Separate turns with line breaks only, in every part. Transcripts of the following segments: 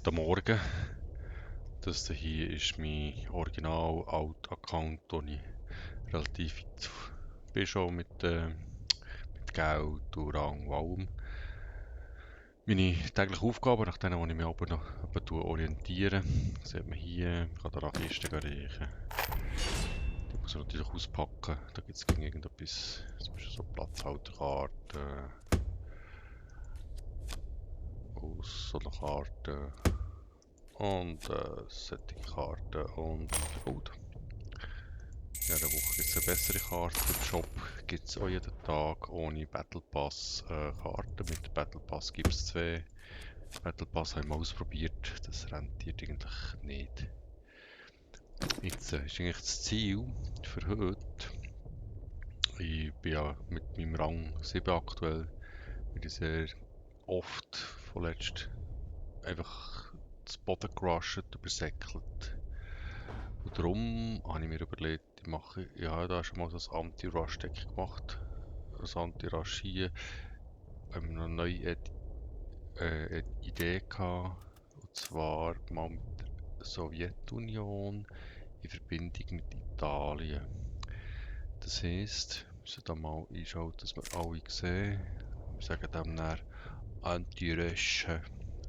Guten Morgen. Das hier ist mein Original-Alt-Account, wo ich relativ weit bin schon mit Geld und Rang und allem. Meine täglichen Aufgaben, nach denen ich mich aber noch orientiere, sieht man hier. Ich kann da nach Kisten reichen. Die muss man natürlich auspacken. Da gibt es irgendetwas, zum Beispiel so Platzhalterkarten, aus so einer Karte und solche Karten und gut. In einer Woche gibt es eine bessere Karte. Im Shop gibt es auch jeden Tag ohne Battle Pass Karten. Mit Battle Pass gibt es zwei. Battle Pass habe ich mal ausprobiert. Das rentiert eigentlich nicht. Jetzt ist eigentlich das Ziel für heute. Ich bin ja mit meinem Rang 7 aktuell. Bin ich sehr oft vorletzt einfach zu Boden gerusht, übersäckelt. Und darum habe ich mir überlegt, ich habe da schon mal so ein Anti-Rush-Deck gemacht. Ein Anti-Rush hier. Eine neue Idee gehabt. Und zwar mal mit der Sowjetunion in Verbindung mit Italien. Das heisst, wir müssen da mal einschauen, dass wir alle sehen. Wir sagen dem dann Anti-Rush.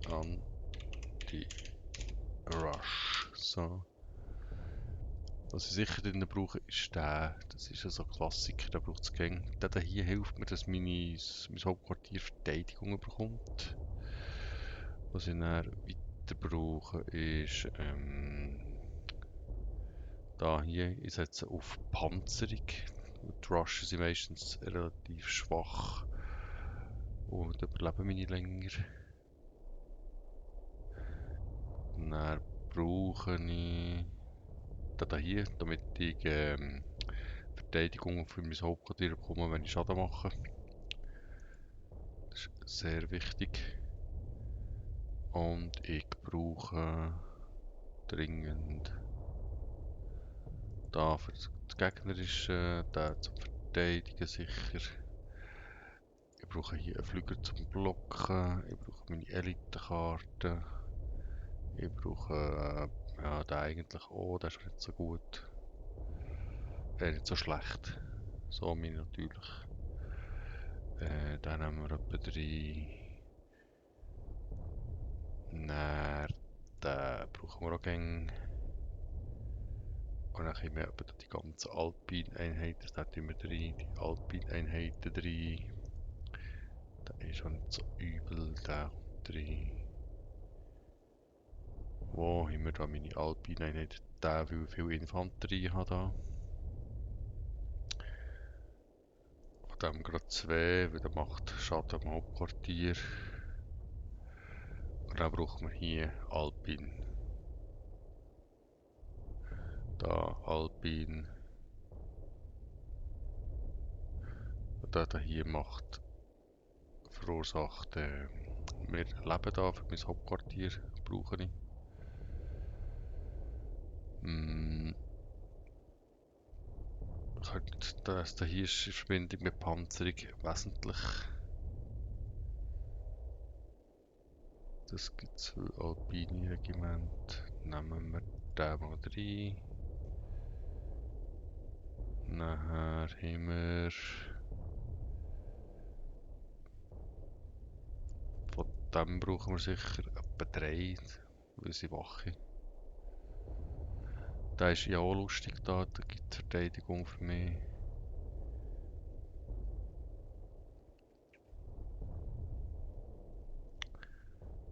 Anti-Rush. So. Was ich sicher drin brauche, ist der. Das ist so ein Klassiker, der braucht es gäng. Der hier hilft mir, dass mein Hauptquartier Verteidigung bekommt. Was ich dann weiter brauche, ist da hier, ich setze auf Panzerung. Die Rushes sind meistens relativ schwach und überleben meine länger. Dann brauche ich den hier, damit ich Verteidigung für mein Hauptquartier bekomme, wenn ich Schaden mache. Das ist sehr wichtig. Und ich brauche dringend da für das Gegnerische, da zum Verteidigen sicher. Ich brauche hier einen Flüger zum Blocken. Ich brauche meine Elitenkarte. Ich brauche ja, den eigentlich auch, der ist nicht so gut. Nicht so schlecht. So meine natürlich. Dann haben wir etwa 3. Dann den brauchen wir auch gäng. Und dann haben wir etwa die ganzen Alpine-Einheiten. Da tun wir rein, die Alpine-Einheiten rein. Der ist auch nicht so übel, der kommt rein. Wo haben wir da meine Alpine-Einheiten? Der will viel Infanterie haben da. Von dem gerade 2, weil der macht Schaden am Hauptquartier. Und dann brauchen wir hier Alpine. Da Alpine. Und der hier verursacht, wir leben da für mein Hauptquartier, brauche ich. Das hier ist in Verbindung mit Panzerung wesentlich. Das gibt 2 Alpine Regiment. Nehmen wir den mal rein. Nachher haben wir von dem brauchen wir sicher etwa 3, weil sie wache. Der ist ja auch lustig da, da gibt es Verteidigung für mich.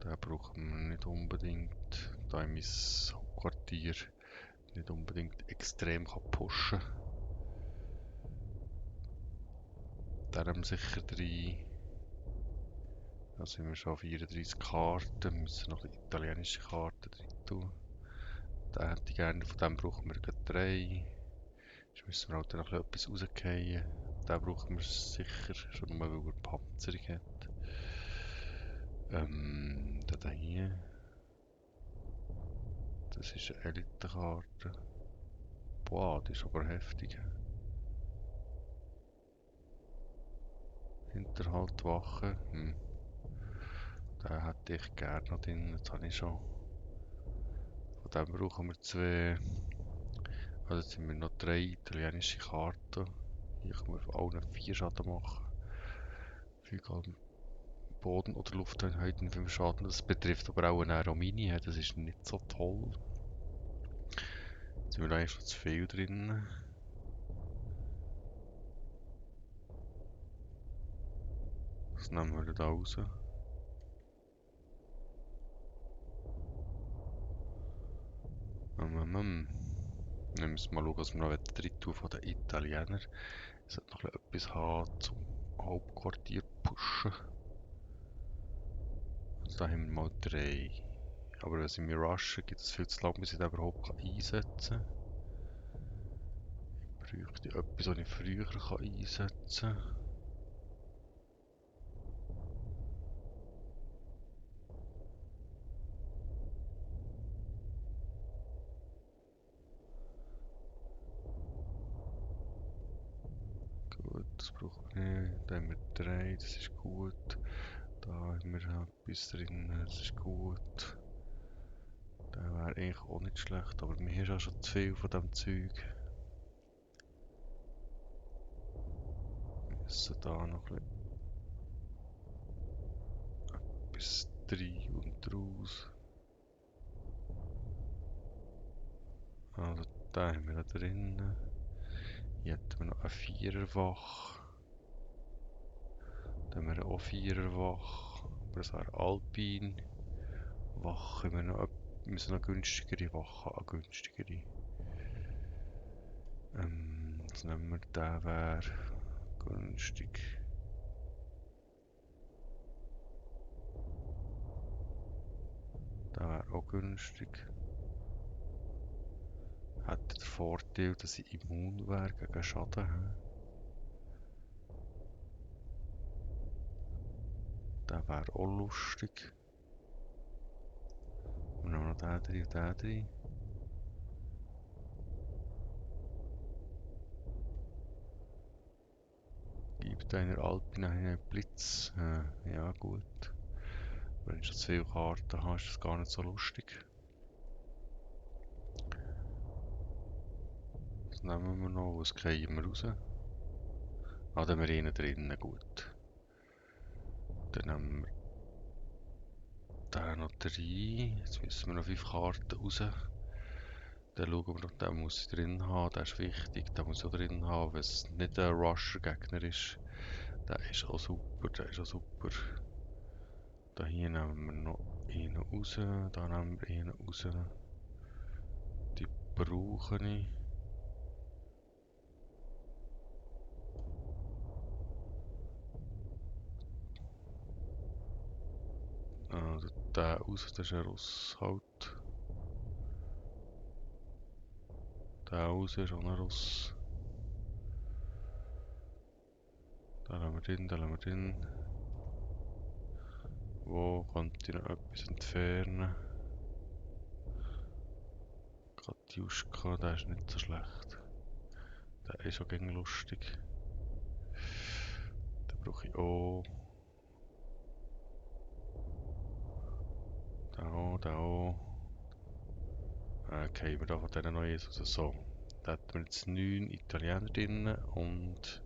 Den brauchen wir nicht unbedingt, da in mein Hauptquartier nicht unbedingt extrem pushen kann. Den haben wir sicher 3. Da sind wir schon 34 Karten, müssen noch italienische Karten drin tun. Den hätte ich gerne, von dem brauchen wir gleich 3. Jetzt müssen wir halt noch etwas rausgehen. Den brauchen wir sicher, schon nur weil er Panzerung hat. Der hier. Das ist eine Elitenkarte. Boah, die ist aber heftig. Hinterhaltwache. Den hätte ich gerne noch drin. Jetzt habe ich schon. Von dem brauchen wir 2. Also jetzt sind wir noch 3 italienische Karten. Hier können wir auf allen 4 Schaden machen. Füge allem Boden- oder Lufteinheiten 5 Schaden. Das betrifft aber auch eine Romini. Das ist nicht so toll. Jetzt sind wir eigentlich schon zu viel drin. Das nehmen wir da raus. Dann müssen wir mal schauen, was wir noch drin tun von den Italienern. Es sollte noch etwas haben zum Hauptquartier pushen. Also da haben wir mal 3. Aber wenn sie mir rushen, gibt es viel zu lange, bis ich den überhaupt einsetzen kann. Ich bräuchte etwas, das ich früher einsetzen kann. Gut, das brauchen wir nicht. Da haben wir 3, das ist gut. Da haben wir etwas drin, das ist gut. Der wäre eigentlich auch nicht schlecht, aber mir ist auch schon zu viel von diesem Zeug. Wir müssen da noch etwas rein und raus. Also da haben wir da drin. Hier hätten wir noch eine 4er-Wach. Dann haben wir auch 4er-Wach. Aber das wäre Alpin. Wach haben wir noch, müssen noch günstigere Wachen an günstigere. Jetzt nehmen wir den, wäre günstig. Der wäre auch günstig. Hätte den Vorteil, dass ich immun wäre gegen Schaden. Der wäre auch lustig. Und dann noch den drin und den drin. Gibt einer Alpina einen Blitz? Ja, gut. Wenn du schon zu viele Karten hast, ist das gar nicht so lustig. Das nehmen wir noch, was kriegen wir raus? Ah, da haben wir einen drinnen, gut. Dann nehmen wir den noch rein. Jetzt müssen wir noch 5 Karten raus. Dann schauen wir noch, den muss ich drin haben, der ist wichtig, den muss ich auch drin haben, wenn es nicht ein Rusher-Gegner ist. Der ist auch super, der ist auch super. Da hier nehmen wir noch einen raus, da nehmen wir einen raus. Die brauche ich. Also der raus, das ist ein Russ halt. Der raus ist auch ein Russ. Da lassen wir drin, da lassen wir drin. Wo könnte ich noch etwas entfernen? Katjuschka, der ist nicht so schlecht. Der ist auch gegen lustig. Den brauche ich auch. Den auch, den auch. Okay, wir da von denen noch eins raus. So, da hätten wir jetzt 9 Italiener drin und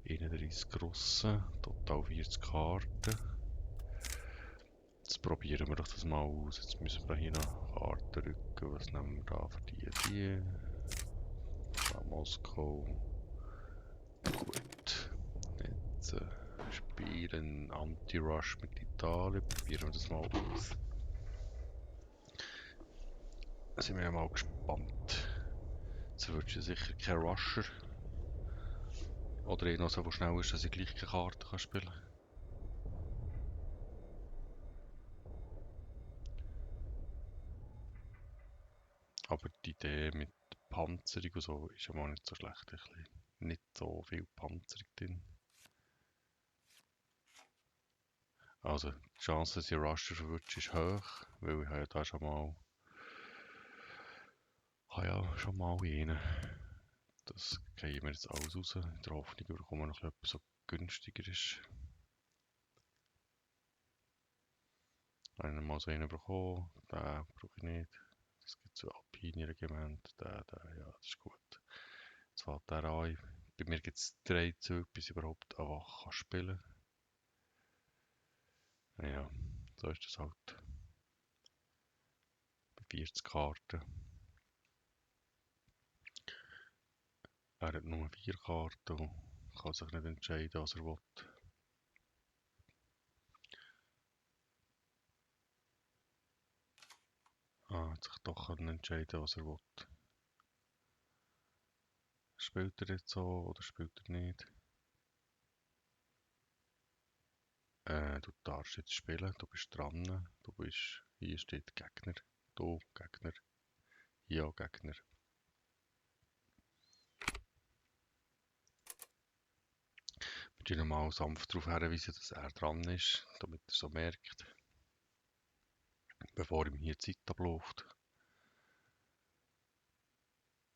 31 grosse. Total 40 Karten. Jetzt probieren wir doch das mal aus. Jetzt müssen wir hier noch Karten rücken. Was nehmen wir da für die? Da Moskau. Gut. Jetzt spielen Anti-Rush mit Italien. Probieren wir das mal aus. Da sind wir ja mal gespannt. Jetzt wird du sicher kein Rusher. Oder eh noch so schnell ist, dass ich gleich keine Karte spielen kann. Aber die Idee mit Panzerung und so ist ja mal nicht so schlecht. Nicht so viel Panzerung drin. Also die Chance, dass ich Rusher verwirrt, ist hoch, weil ich habe ja da schon mal einen. Das kriegen wir jetzt alles raus. In der Hoffnung, wir bekommen noch etwas, so günstiger ist. Einen mal so einen bekommen, den brauche ich nicht. Es gibt so Alpine-Regiment, ja, das ist gut. Jetzt fällt der an. Bei mir gibt es 3 Züge, bis ich überhaupt eine Wache spielen kann. Ja, so ist das halt. Bei 40 Karten. Er hat nur 4 Karten und kann sich nicht entscheiden, was er will. Hat sich doch entscheiden, was er will. Spielt er jetzt so oder spielt er nicht? Du darfst jetzt spielen, du bist dran. Du bist, hier steht Gegner, du Gegner, ja Gegner. Ich will nochmal sanft darauf hinweisen, dass er dran ist, damit er so merkt, bevor ihm hier die Zeit abläuft.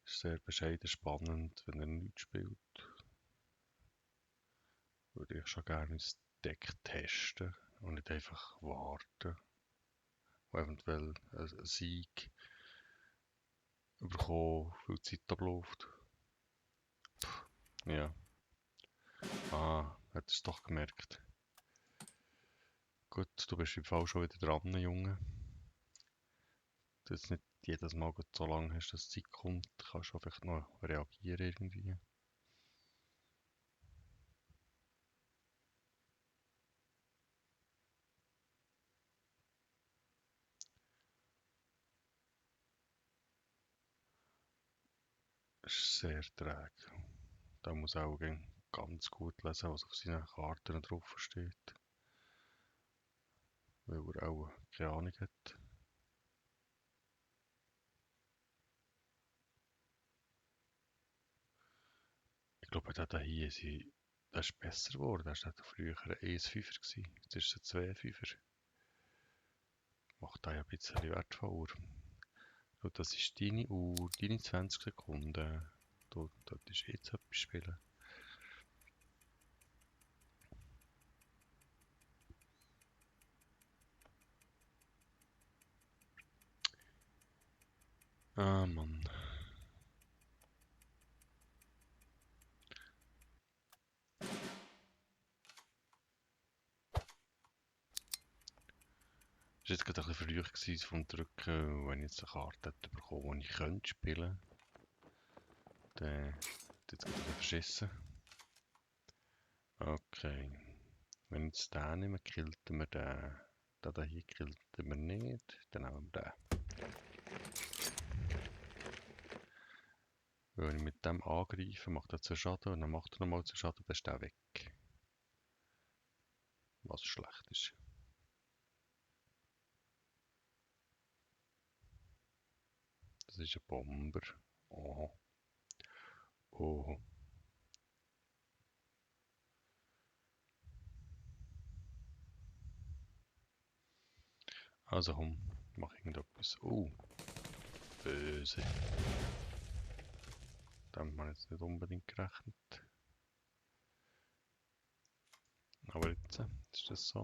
Ist sehr bescheiden spannend, wenn er nichts spielt. Würde ich schon gerne das Deck testen und nicht einfach warten und eventuell einen Sieg bekommen, weil die Zeit abläuft. Ja. Hat es doch gemerkt. Gut, du bist im Fall schon wieder dran, Junge. Du jetzt nicht jedes Mal so lange hast, dass die Zeit kommt, kannst du vielleicht noch reagieren irgendwie. Ist sehr träge. Da muss auch ganz gut lesen, was auf seinen Karten drauf steht. Weil er auch keine Ahnung hat. Ich glaube, der hier der ist besser geworden. Der war früher ein 1-5er gewesen. Jetzt ist es ein 2-5er. Macht da ja ein bisschen wertvoller. Und das ist deine Uhr, deine 20 Sekunden. Du solltest jetzt etwas spielen. Ah, Mann. Es war jetzt gerade ein bisschen früh gewesen vom Drücken. Wenn ich jetzt eine Karte hätte bekommen, die ich könnte spielen, dann hätte ich jetzt gerade ein bisschen verschissen. Okay. Wenn jetzt den nehmen, killten wir den. Den hier killten wir nicht. Dann nehmen wir den. Wenn ich mit dem angreife, macht er 2 Schaden und dann macht er nochmal 2 Schaden, dann ist der weg. Was schlecht ist. Das ist ein Bomber. Oh. Oh. Also komm, mach irgendetwas. Oh. Böse. Damit man jetzt nicht unbedingt gerechnet. Aber jetzt ist das so.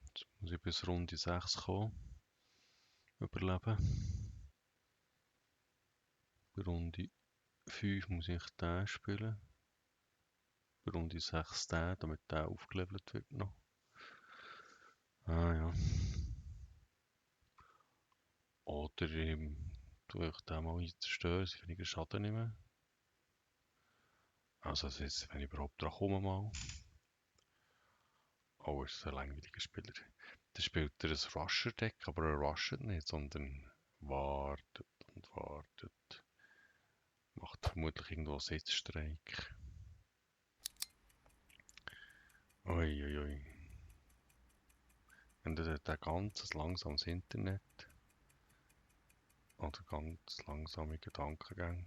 Jetzt muss ich bis Runde 6 kommen. Überleben. Bei Runde 5 muss ich den spielen. Bei Runde 6 den, damit der aufgelevelt wird noch. Ah ja. Oder tue ich den mal zerstören, dass ich weniger Schaden nehme. Also das ist, wenn ich überhaupt dran komme mal. Oh, ist ein langweiliger Spieler. Dann spielt er ein Rusher-Deck, aber er rusht nicht, sondern wartet und wartet. Macht vermutlich irgendwo Sitzstreik. Uiuiui. Und er hat ein ganz langsames Internet. Oder ganz langsame Gedankengänge.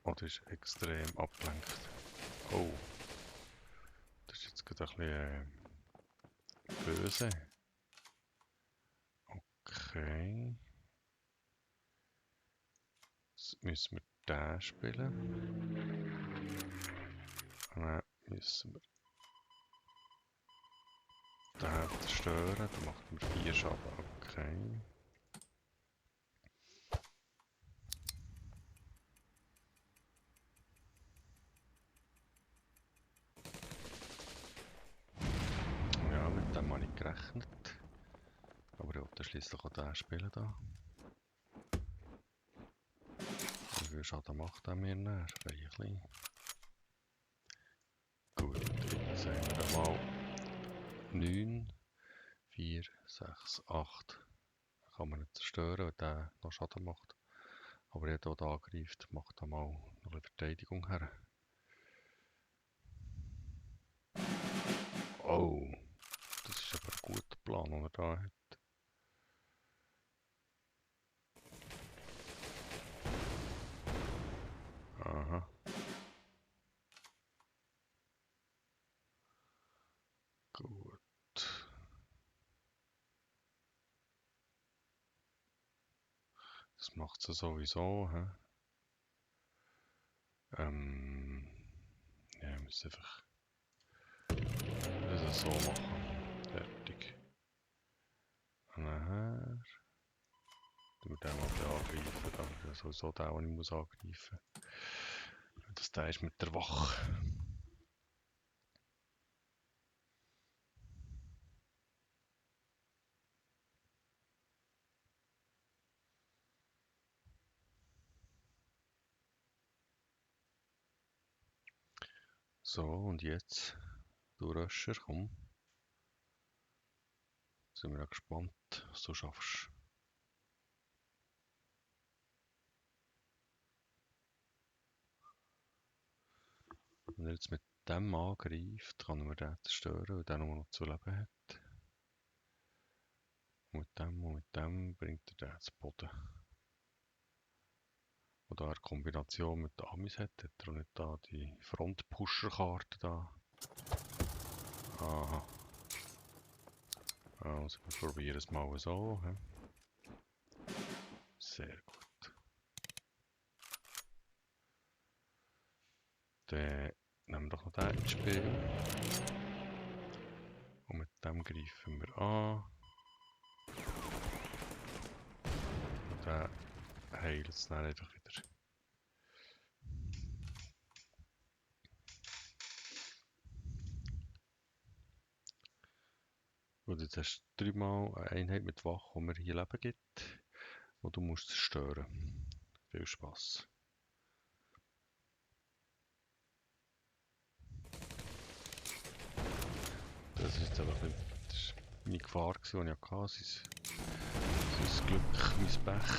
Oder ist extrem abgelenkt. Oh. Das ist jetzt gerade ein bisschen böse. Okay. Jetzt müssen wir den spielen. Und dann müssen wir den zerstören. Dann macht mir 4 Schaden. Okay. Ja, mit dem habe ich gerechnet. Aber ich wollte schliesslich auch den spielen da. Wie viel Schaden macht er mir näher? Reichlich. Gut, jetzt haben wir mal 9, 4, 6, 8. Kann man nicht zerstören, weil der noch Schaden macht. Aber jeder, der angreift, macht da mal noch eine Verteidigung her. Oh, das ist aber ein guter Plan, den er da hat. Aha. Gut. Das macht sie sowieso. He? Ja, wir müssen einfach das so machen. Fertig. Und nachher tun wir den mal angreifen. Das ist sowieso der, den ich muss angreifen muss. Das der ist mit der Wache. So, und jetzt, du Röscher, komm. Sind wir gespannt, was du schaffst. Wenn er jetzt mit dem angreift, kann er den zerstören, weil der nur noch zu leben hat. Und mit dem bringt er den zu Boden. Und da er Kombination mit der Amis hat, hat er auch nicht da die Front-Pusher-Karte da. Aha. Also wir probieren es mal so. He? Sehr gut. Dann nehmen wir doch noch den ins Spiel. Und mit dem greifen wir an. Und der heilt es dann einfach wieder. Und jetzt hast du 3-mal eine Einheit mit Wache, die mir hier Leben gibt. Und du musst zerstören. Viel Spaß. Das ist einfach meine Gefahr, die ich hatte. Sein Glück, mein Pech.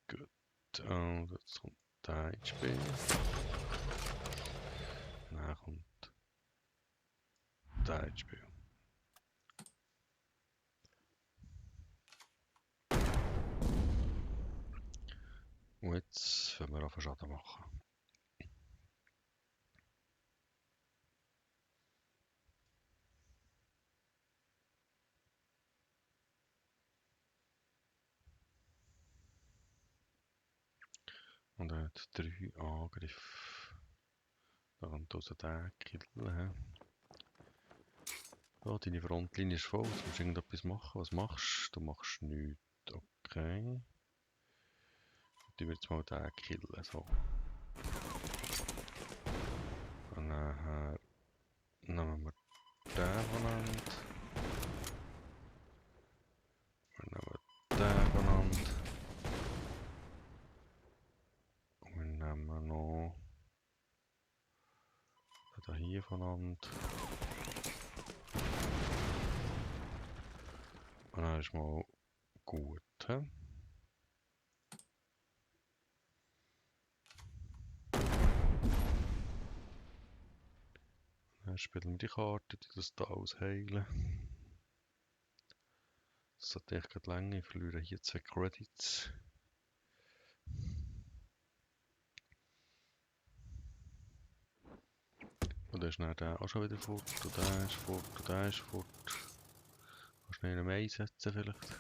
Gut, und jetzt kommt der ins Spiel. Dann kommt der ins Spiel. Und jetzt wollen wir auf Schaden machen. Und er hat 3 Angriffe. Da kommt also der killen. So, deine Frontlinie ist voll. Jetzt musst du irgendetwas machen. Was machst du? Du machst nichts. Okay. Dann wird jetzt mal den killen. So. Und nachher nehmen wir den voneinander. Wir nehmen den voneinander. Und wir nehmen noch den hier voneinander. Und dann ist mal gut. He? Dann spielen wir die Karte, die das da ausheilen. Das hat echt gerade lange. Ich verliere hier 2 Credits. Und dann ist dann der auch schon wieder fort, und der ist fort, und der ist fort. Kannst du einen einsetzen vielleicht?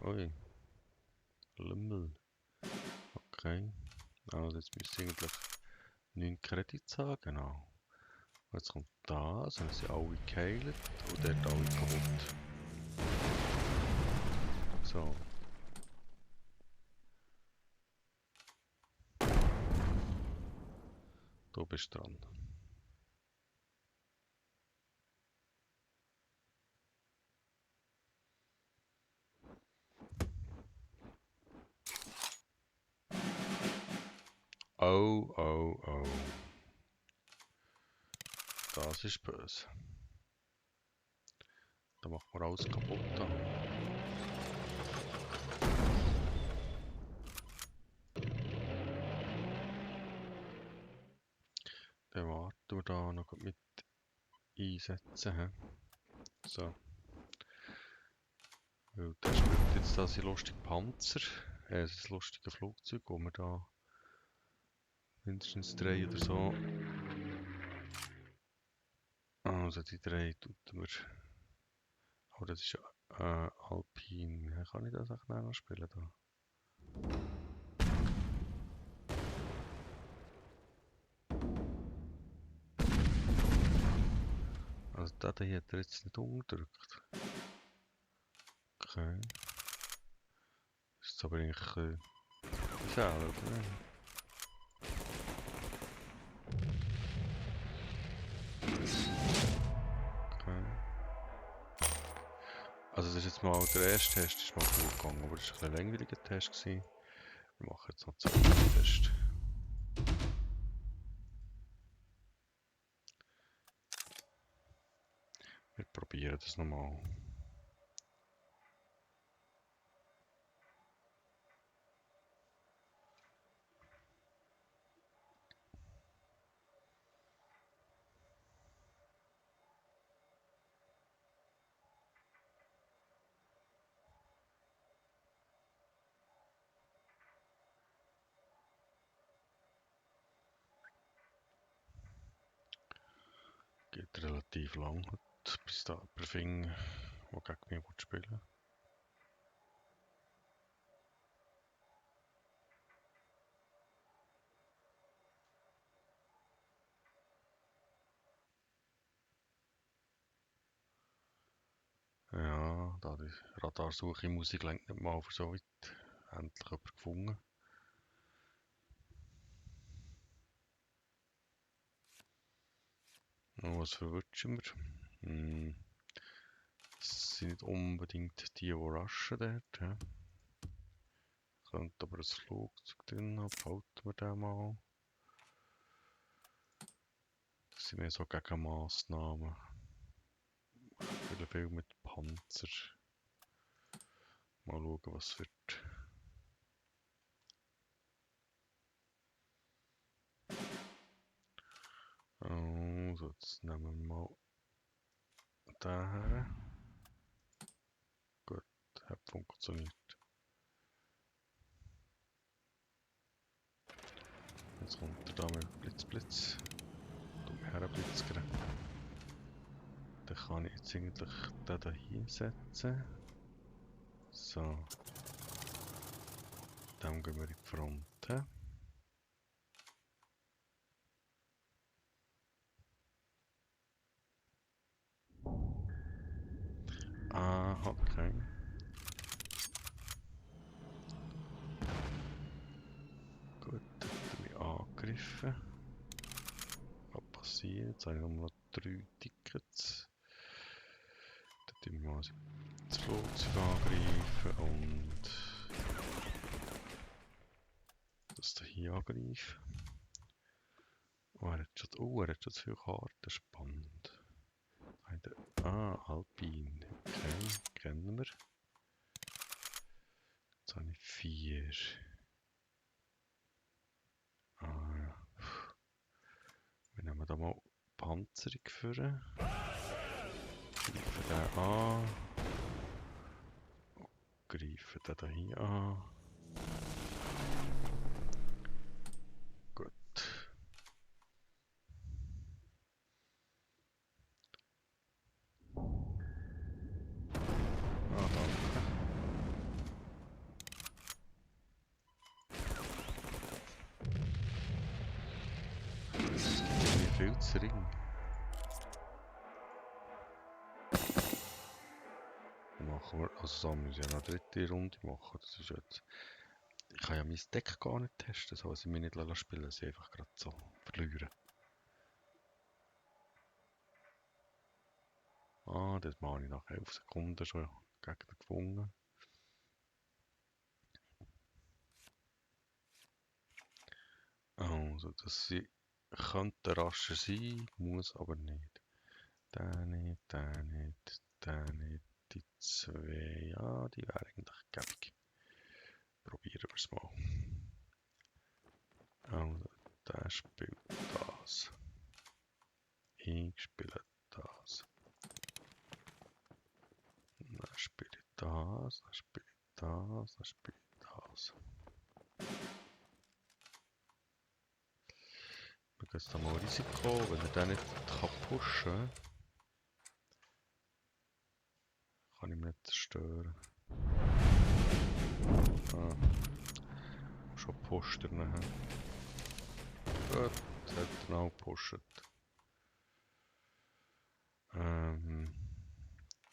Ui, Lümmel. Okay. Also jetzt müsste ich eigentlich 9 Credits haben, genau. Und jetzt kommt das, dann sind alle geheilt und dort alle kaputt. So. Du bist dran. Oh, oh, oh. Das ist böse. Da machen wir alles kaputt. Da. Dann warten wir da noch mit einsetzen. He? So. Weil der spielt jetzt da sein lustigen Panzer. Sein lustiges Flugzeug, wo wir da mindestens 3 oder so. Also die 3 tun wir. Aber das ist Alpine. Kann ich das auch noch spielen da? Also der hier hat er jetzt nicht umgedrückt. Okay. Das ist aber eigentlich ein Fehler, oder? Okay. Also das ist jetzt mal der erste Test, ist mal gut gegangen, aber das war ein langweiliger Test gewesen. Wir machen jetzt noch den zweiten Test. Wir probieren das nochmal. Geht relativ lang, bis da jemand findet, der gegen mich spielen will. Ja, da die Radarsuche Musik lenkt nicht mal für so weit. Endlich jemand gefunden. Und was verwünschen wir? Das sind nicht unbedingt die rushen dort. Ja. Könnte aber ein Flugzeug drin haben, behalten wir den mal. Das sind mehr so Gegenmaßnahmen. Viel mit Panzer. Mal schauen, was wird. Also, jetzt nehmen wir mal den her. Gut, hat funktioniert. Jetzt kommt er da mit Blitz. Du mich herblitzern. Dann kann ich jetzt eigentlich den da hinsetzen. So. Dann gehen wir in die Front. Ah, okay. Gut, dann hat er mich angegriffen. Was passiert? Jetzt habe ich nur noch 3 Tickets. Dann tun wir mal das Flugzeug angreifen und das hier angreifen. Oh, er hat schon zu viele Karten. Spannend. Alpine. Okay, kennen wir. Jetzt habe ich 4. Ja. Wir nehmen da mal Panzerung für. Greifen den an. Greifen den hier an. Gut. weißen Ring. Dann machen wir, also so müssen wir ja noch eine dritte Runde machen. Das ist jetzt, ich kann ja mein Deck gar nicht testen, so dass ich mich nicht spielen lasse, dass ich einfach gerade so verliere. Ah, das mache ich nach 11 Sekunden schon Gegner gefunden. Also, das könnte rascher sein, muss aber nicht. Der nicht, der nicht, der nicht. Die zwei, ja, die wäre eigentlich gäbig. Probieren wir es mal. Also, der spielt das. Ich spiele das. Dann spiele ich das, dann spiele ich das, dann spiele ich das. Wir gehen jetzt da mal Risiko, wenn er den nicht pushen kann ich ihn nicht zerstören. Ah, schon pusht er nachher. Gut, jetzt hat er noch gepusht.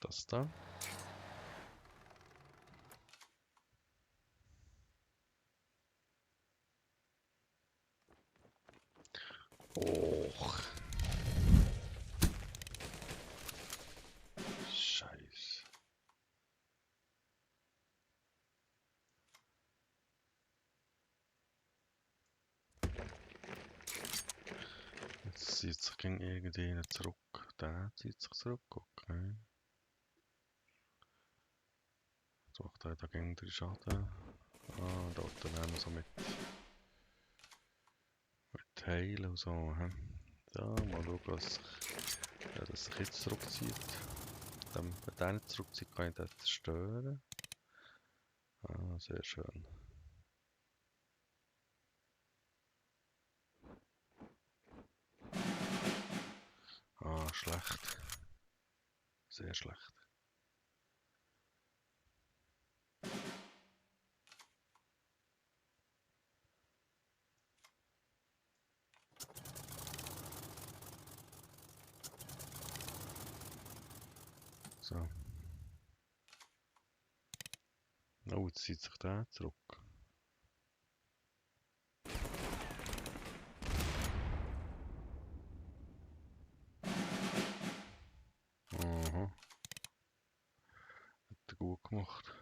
Das da. Och. Scheiße. Jetzt zieht sich gegen irgendjemanden zurück. Der zieht sich zurück, okay. Jetzt macht er da gegen 3 Schaden. Ah, dort dann so mit Heilen und so. He? So, mal schauen, dass sich jetzt zurückzieht. Wenn der nicht zurückzieht, kann ich den zerstören. Ah, sehr schön. Ah, schlecht. Sehr schlecht. So. Oh, jetzt zieht sich der zurück. Aha. Hat er gut gemacht.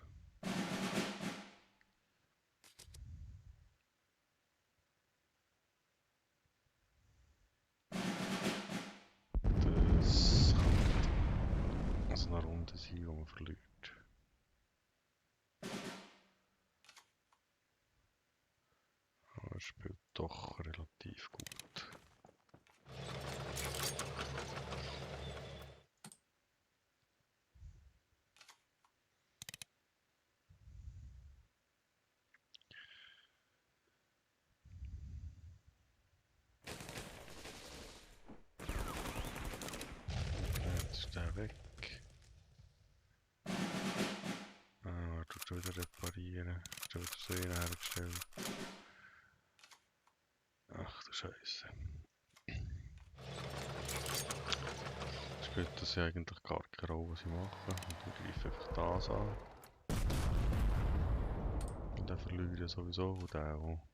Das kann also eine Runde sein, wo man verliert. Aber er spielt doch relativ gut. Jetzt ist der weg. Er tut schon wieder reparieren. Ist schon wieder so hergestellt. Ach du Scheiße. Spielt das ja eigentlich gar keine Rolle, was ich mache. Und ich greife einfach das an. Und dann verliere ich sowieso. Und der auch.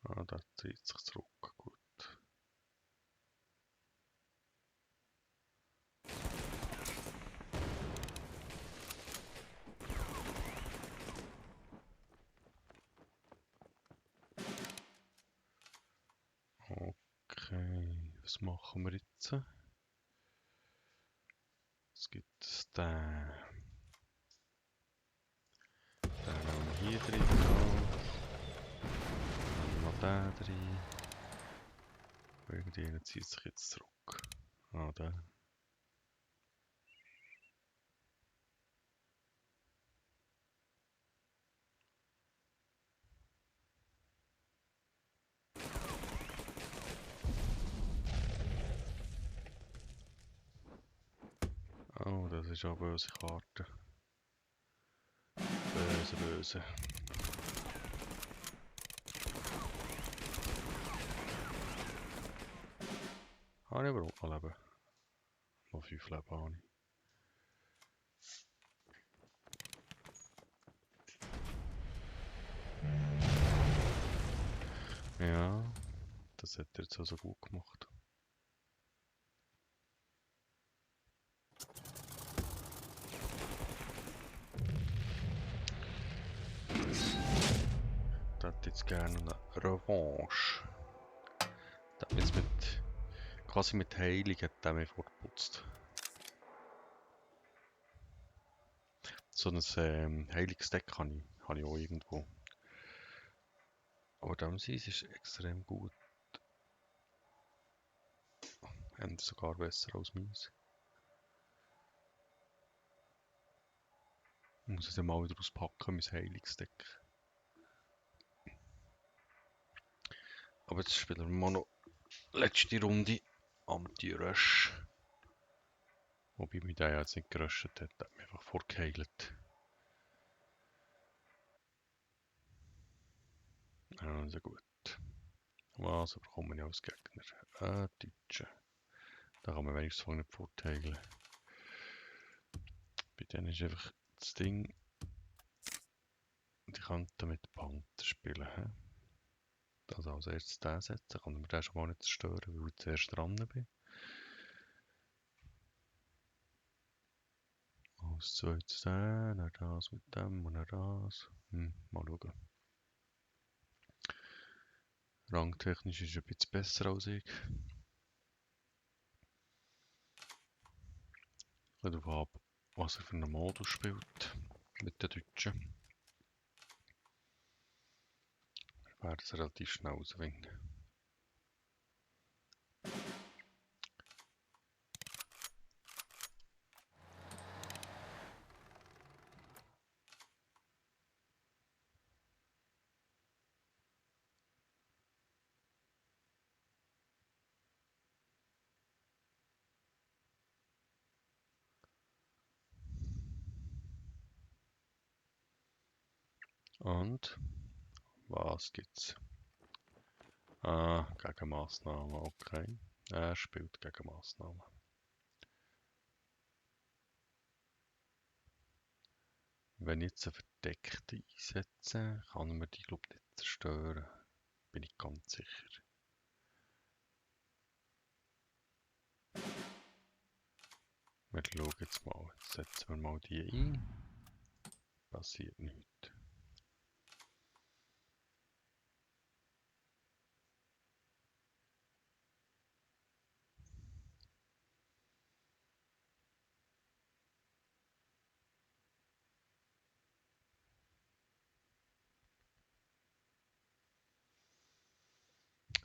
Ah, der zieht sich zurück. Gut. Okay, was machen wir jetzt? Es gibt den. Den nehmen wir hier drin. Dann noch den drin. Irgendjemand zieht sich jetzt zurück. Ah, der. Oh, das ist eine böse Karte. Böse, böse. Habe ich aber auch noch Leben. Noch 5 Leben habe ich. Ja, das hat er jetzt also gut gemacht. Da hätte jetzt gerne eine Revanche. Da hat jetzt quasi mit Heilung hat der mich fortgeputzt. So ein Heilungsdeck habe ich auch irgendwo. Aber dem sein ist extrem gut. Und sogar besser als meins. Ich muss es ja mal wieder auspacken, mein Heilungsdeck. Aber jetzt spielen wir mal noch letzte Runde am Rush. Wobei mich der jetzt nicht gerusht hat, der hat mich einfach vorgeheilt. Also gut. Was bekomme ich als Gegner? Deutsche. Da kann man wenigstens nicht vorteilen. Bei denen ist einfach das Ding, die könnten mit Panther spielen. He? Also als erstes den setzen, kann man den schon mal nicht zerstören, weil ich zuerst dran bin. Als zweites den, dann das mit dem und dann das. Mal schauen. Rangtechnisch ist er ein bisschen besser als ich. Ich darauf ab, was er für einen Modus spielt mit den Deutschen. Ich werde es relativ schnell ausfinden. Und was gibt's? Gegenmaßnahmen, okay. Er spielt Gegenmaßnahmen. Wenn ich jetzt eine verdeckte einsetze, kann man die glaube ich nicht zerstören. Bin ich ganz sicher. Wir schauen jetzt mal. Jetzt setzen wir mal die ein. Passiert nichts.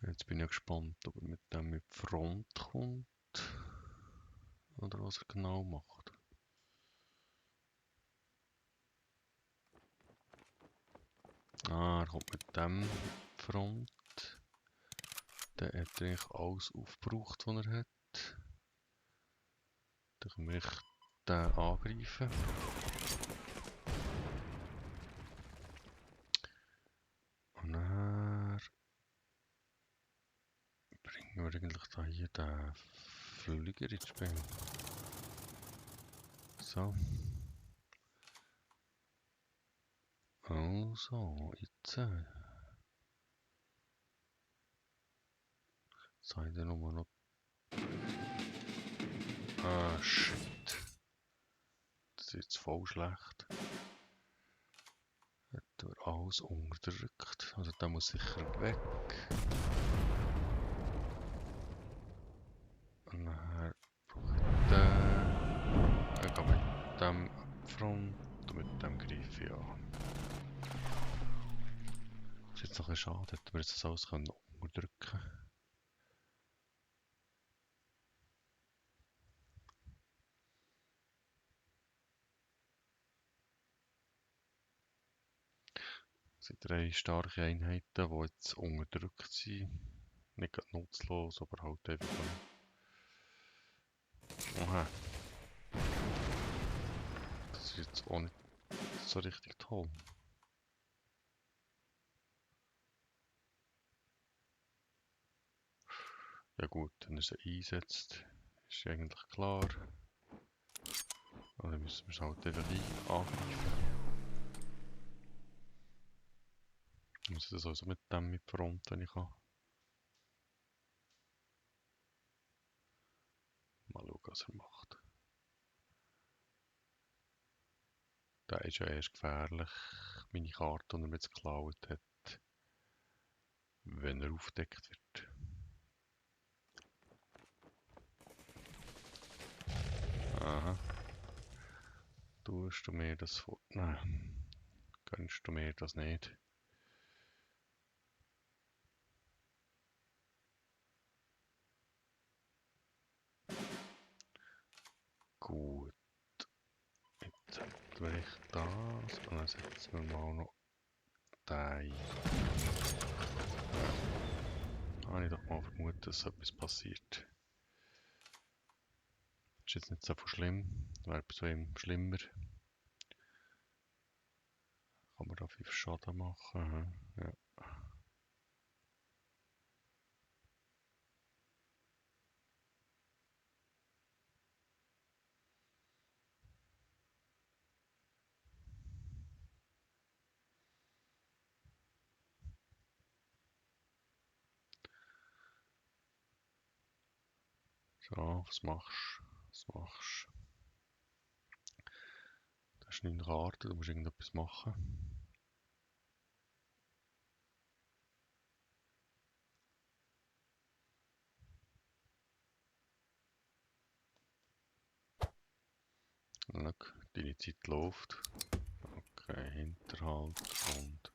Jetzt bin ich gespannt, ob er mit dem in die Front kommt. Oder was er genau macht. Er kommt mit dem in die Front. Dann hat er eigentlich alles aufgebraucht, was er hat. Dann kann ich den angreifen. Und dann bringen wir eigentlich da hier den Flüger ins Spiel. So. Also, jetzt. Seid ihr nochmal noch. Ah, shit. Das ist jetzt voll schlecht. Hat er alles unterdrückt. Also der muss sicher weg. Und dann brauche ich den. Ich gehe mit dem Front und mit dem greife ich an. Das ist jetzt noch ein bisschen schade, hätten wir jetzt das alles unterdrücken können. Es sind 3 starke Einheiten, die jetzt unterdrückt sind. Nicht gerade nutzlos, aber halt einfach. Aha. Das ist jetzt auch nicht so richtig toll. Ja gut, wenn er sie einsetzt, ist ja eigentlich klar. Dann müssen wir es halt einfach angreifen. Ich muss das also mit dem mit Front, wenn ich kann. Mal schauen, was er macht. Der ist ja erst gefährlich, meine Karte, die er mir jetzt geklaut hat, wenn er aufdeckt wird. Aha. Tust du mir das fortnehmen? Gönnst du mir das nicht? Gut. Jetzt ändere ich das und dann setzen wir mal noch den ein. Ja. Habe ich doch mal vermutet, dass etwas passiert. Ist jetzt nicht so schlimm. Wäre bei so einem schlimmer. Kann man da 5 Schaden machen? Aha. Ja. So, was machst du? Was machst du? Das ist 9 Karten, du musst irgendetwas machen. Schau, deine Zeit läuft. Okay, Hinterhalt und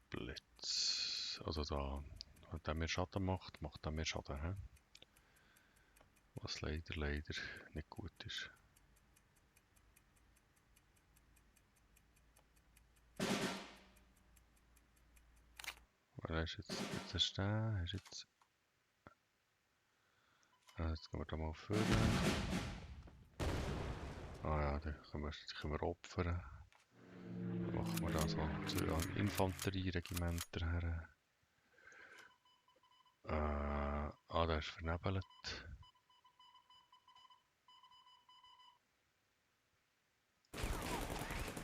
Blitz. Also da, wenn der mehr Schaden macht, macht er mehr Schaden. He? Was leider nicht gut ist. Weil er ist jetzt hast du den, hast jetzt... Jetzt gehen wir da mal vorne. Ah ja, den können wir opfern. Dann machen wir da so zu Infanterieregimenter her. Der ist vernebelt.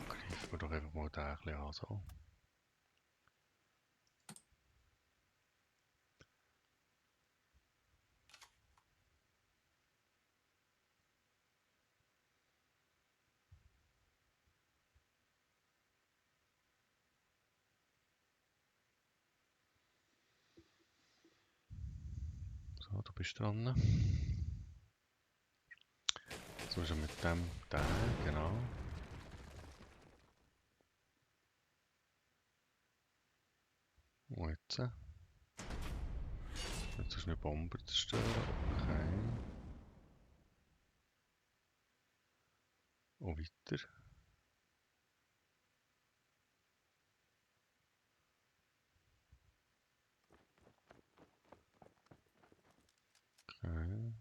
Greifen wir doch einfach mal den ein bisschen an. So. So, du bist dran. Jetzt müssen wir mit dem, genau. Und jetzt? Jetzt ist eine Bombe zerstören. Okay. Und weiter. Okay.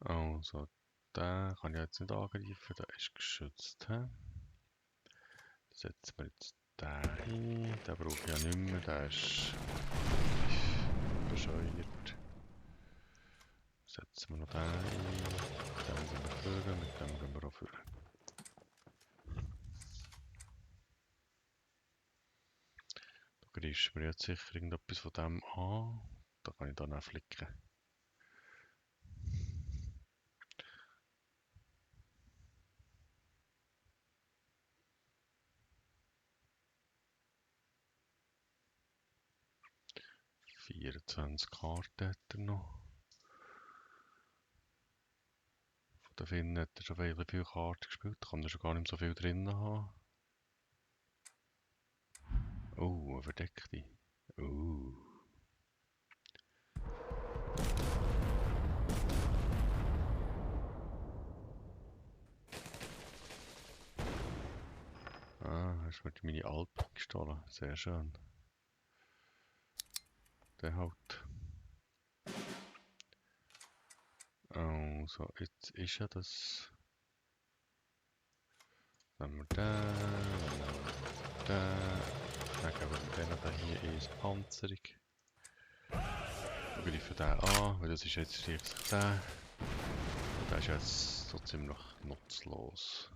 Also, den kann ich jetzt nicht angreifen, der ist geschützt. He? Setzen wir jetzt den hin. Den brauche ich ja nicht mehr, der ist bescheuert. Setzen wir noch den ein. Mit dem gehen wir führen, mit dem gehen wir auch führen. Da greifst du mir jetzt sicher irgendetwas von dem an. Da kann ich dann auch flicken. ...24 Karten hat er noch. Von den Finnen hat er schon viele Karten gespielt, da kann er schon gar nicht mehr so viel drin haben. Oh, eine verdeckte. Hast du mir meine Alp gestohlen. Sehr schön. Der halt. Also, jetzt ist ja das... Dann nehmen wir den, dann nehmen wir den. Dann geben wir den da hier ins Panzerung. Wir greifen den an, weil das ist jetzt schließlich der. Und der ist jetzt so ziemlich nutzlos.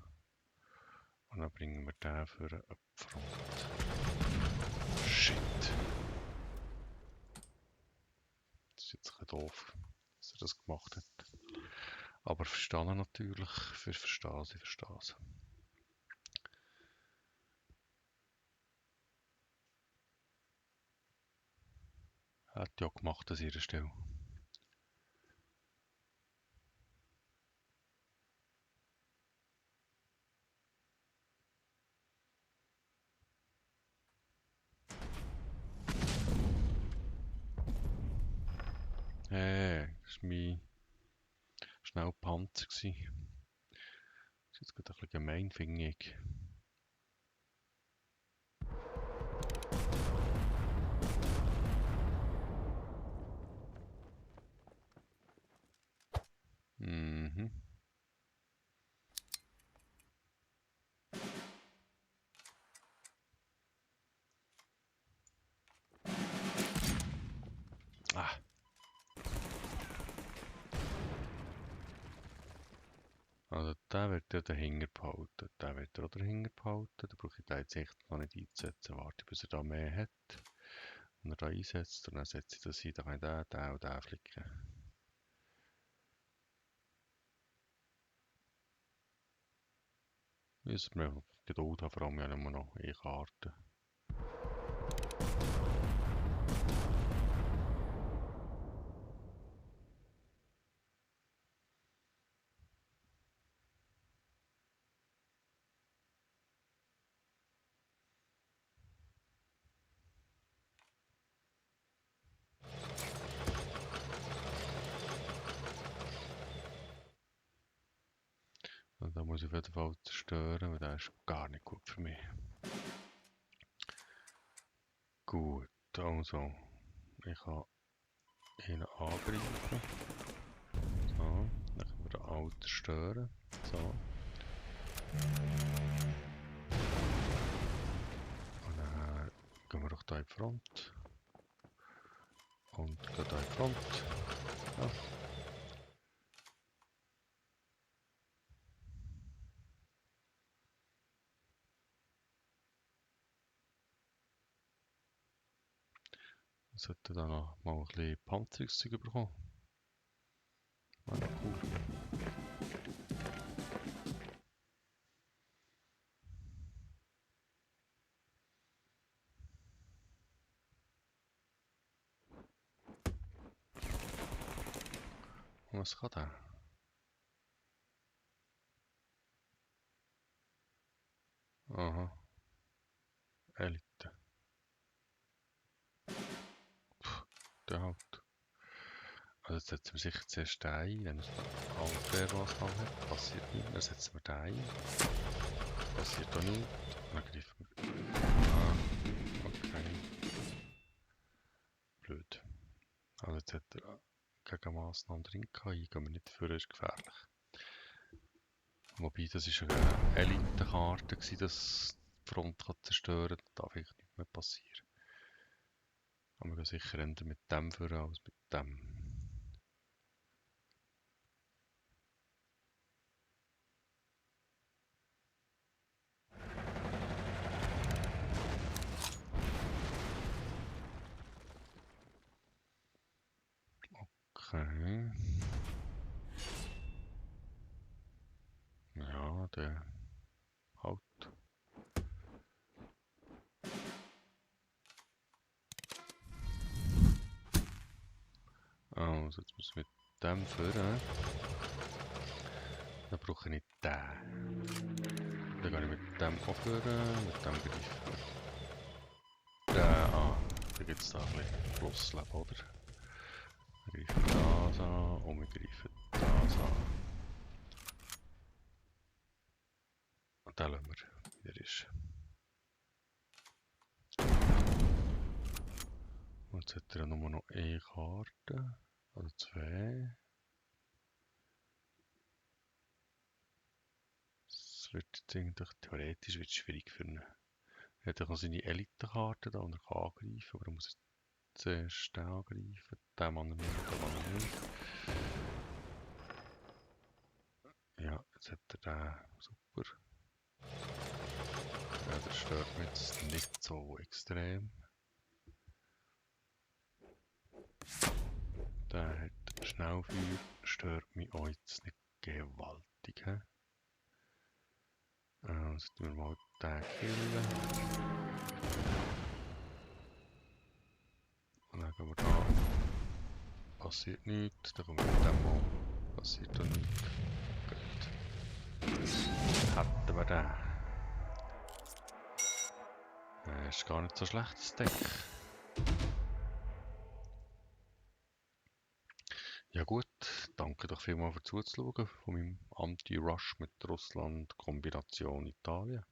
Und dann bringen wir den für eine Front. Shit. Das ist jetzt ein bisschen doof, dass er das gemacht hat. Aber verstanden natürlich. Für verstehen sie, verstehen sie. Hat ja gemacht an ihrer Stelle. Das war mein schneller Panzer. Das ist jetzt gerade ein bisschen gemein, finde ich. Mhm. Ah. Also der wird ja dahinter behalten. Der wird auch dahinter behalten. Da brauche ich den jetzt echt noch nicht einzusetzen. Warte, bis er da mehr hat. Und er da einsetzt. Und dann setze ich das ein. Da kann ich den und den flicken. Müssen wir Geduld haben, vor allem ja nur noch eine Karte. Und da muss ich auf jeden Fall zerstören, weil der ist gar nicht gut für mich. Gut, also ich kann ihn angreifen. So, dann können wir den auch zerstören. So. Und dann gehen wir doch hier in die Front. Und gehen hier in die Front. Ja. Wir sollten dann noch mal ein bisschen Panzerungszeug bekommen. Wäre noch cool. Was kann der? Aha, Elite. Der halt. Also jetzt setzen wir sicher zuerst den ein, wenn er Altwehrmaßnahmen hat. Passiert nichts. Dann setzen wir den ein. Passiert auch nichts. Dann greifen wir. Ah, okay. Blöd. Also jetzt hat er Gegenmaßnahmen drin gehabt. Hier gehen wir nicht für, ist gefährlich. Wobei, das war eine Elite-Karte, dass die Front zerstören kann. Da darf eigentlich nichts mehr passieren. Aber wir gehen sicher eher mit dem für als mit dem. Okay. Ja, der halt. Also jetzt muss ich mit dem führen. Dann brauche ich den. Dann gehe ich mit dem auch führen, mit dem greifen wir den an. Da gibt es da ein bisschen Plussleben, oder? Wir greifen das an und wir greifen das an. Und dann lassen wir, wie er ist. Und jetzt hat er nur noch eine Karte, also zwei. das wird jetzt eigentlich theoretisch wird schwierig für ihn. Er hat ja noch seine Elitenkarte da und er kann angreifen, aber er muss jetzt zuerst den angreifen. Den Mann nicht, den Mann nicht. Ja, jetzt hat er den. Super. Ja, das stört mich jetzt nicht so extrem. Der hat Schnellfeuer, stört mich auch jetzt nicht gewaltig. He? Sollten wir mal den killen. Und dann gehen wir da. Passiert nichts. Dann kommen wir mit dem mal. Passiert da nichts. Gut. Hätten wir den. Ist gar nicht so schlechtes Deck. Ja gut, danke doch vielmals für zuzuschauen von meinem Anti-Rush mit Russland Kombination Italien.